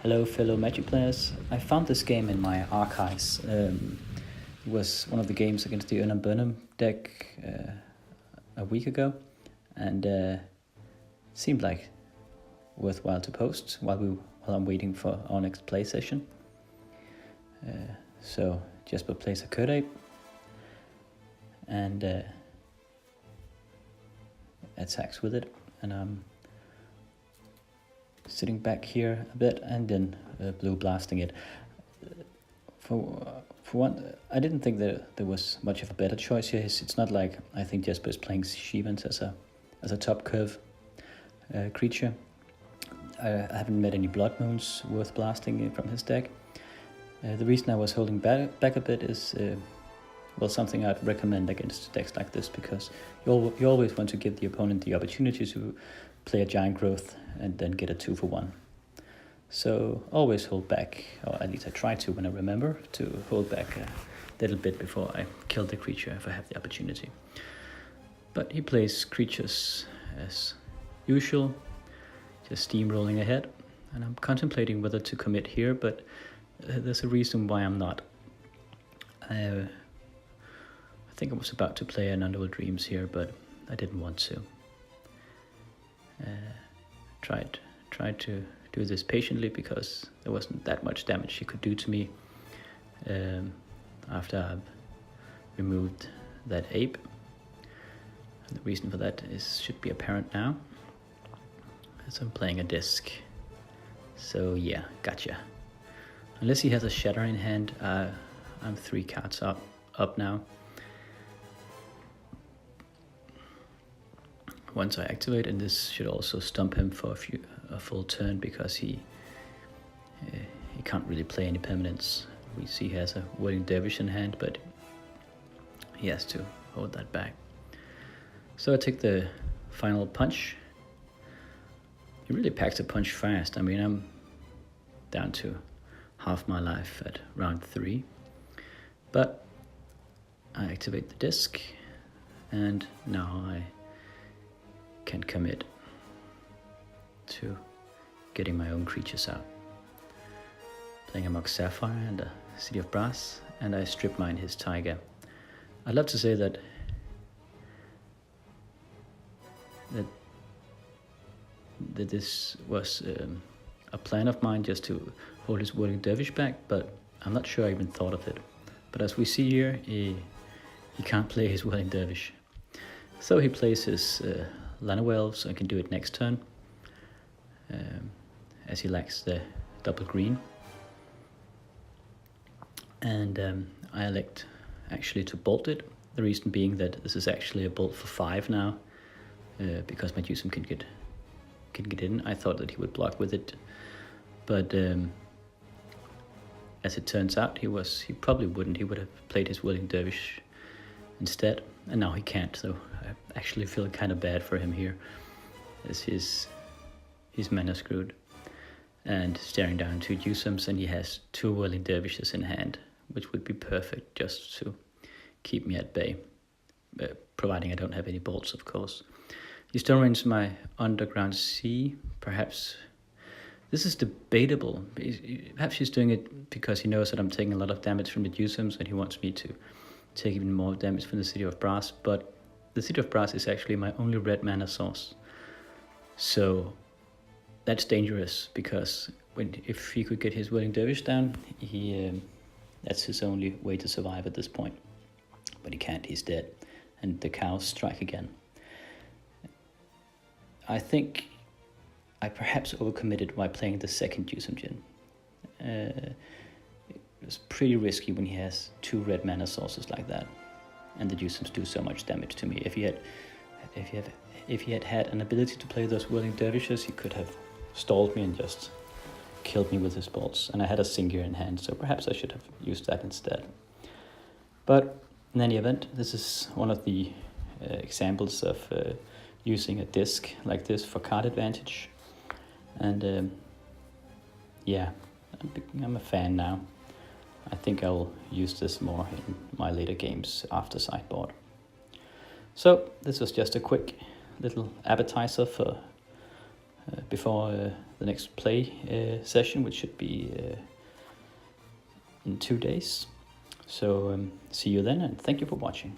Hello, fellow Magic players. I found this game in my archives. It was one of the games against the erhnam deck a week ago, and seemed like worthwhile to post while I'm waiting for our next play session. So Jesper plays a Curd Ape and attacks with it, and I'm sitting back here a bit and then blue blasting it. For one, I didn't think that there was much of a better choice here. It's not like I think Jesper is playing Shivans as a top curve creature. I haven't met any Blood Moons worth blasting from his deck. The reason I was holding back a bit is something I'd recommend against decks like this, because you always want to give the opponent the opportunity to play a Giant Growth and then get a 2-for-1. So always hold back, or at least I try to when I remember to hold back a little bit before I kill the creature if I have the opportunity. But he plays creatures as usual, just steamrolling ahead, and I'm contemplating whether to commit here, but there's a reason why I'm not. I think I was about to play an Underworld Dreams here, but I didn't want to. Tried to do this patiently because there wasn't that much damage he could do to me after I've removed that ape. And the reason for that should be apparent now, as I'm playing a disc. So yeah, gotcha. Unless he has a Shatter in hand, I'm 3 cards up now. Once I activate, and this should also stump him for a full turn, because he can't really play any permanents. We see he has a Whirling Dervish in hand, but he has to hold that back. So I take the final punch. He really packs a punch fast. I mean, I'm down to half my life at round 3, but I activate the disc, and now I can commit to getting my own creatures out. Playing a Mox Sapphire and a City of Brass, and I strip mine his Tiger. I'd love to say that this was a plan of mine, just to hold his Whirling Dervish back, but I'm not sure I even thought of it. But as we see here, he can't play his Whirling Dervish. So he plays his Llanowelves, so I can do it next turn, as he lacks the double green. And I elect actually to bolt it, the reason being that this is actually a bolt for 5 now, because my Jusum can get in. I thought that he would block with it, but as it turns out, he probably wouldn't. He would have played his Whirling Dervish instead, and now he can't, so I actually feel kind of bad for him here, as his mana screwed, and staring down 2 Jusums, and he has 2 Whirling Dervishes in hand, which would be perfect just to keep me at bay, providing I don't have any bolts, of course. He stone ranges my Underground Sea. Perhaps this is debatable. Perhaps he's doing it because he knows that I'm taking a lot of damage from the Jusums, and he wants me to take even more damage from the City of Brass, but the City of Brass is actually my only red mana source. So that's dangerous, because if he could get his Whirling Dervish down, that's his only way to survive at this point. But he can't, he's dead, and the cows strike again. I think I perhaps overcommitted by playing the second Jusum Djinn. It was pretty risky when he has 2 red mana sources like that, and the Jusums do so much damage to me. If he had an ability to play those Whirling Dervishes, he could have stalled me and just killed me with his bolts. And I had a Singear in hand, so perhaps I should have used that instead. But in any event, this is one of the examples of using a disc like this for card advantage. And yeah, I'm a fan now. I think I'll use this more in my later games after sideboard. So this was just a quick little appetizer for before the next play session, which should be in 2 days. So see you then, and thank you for watching.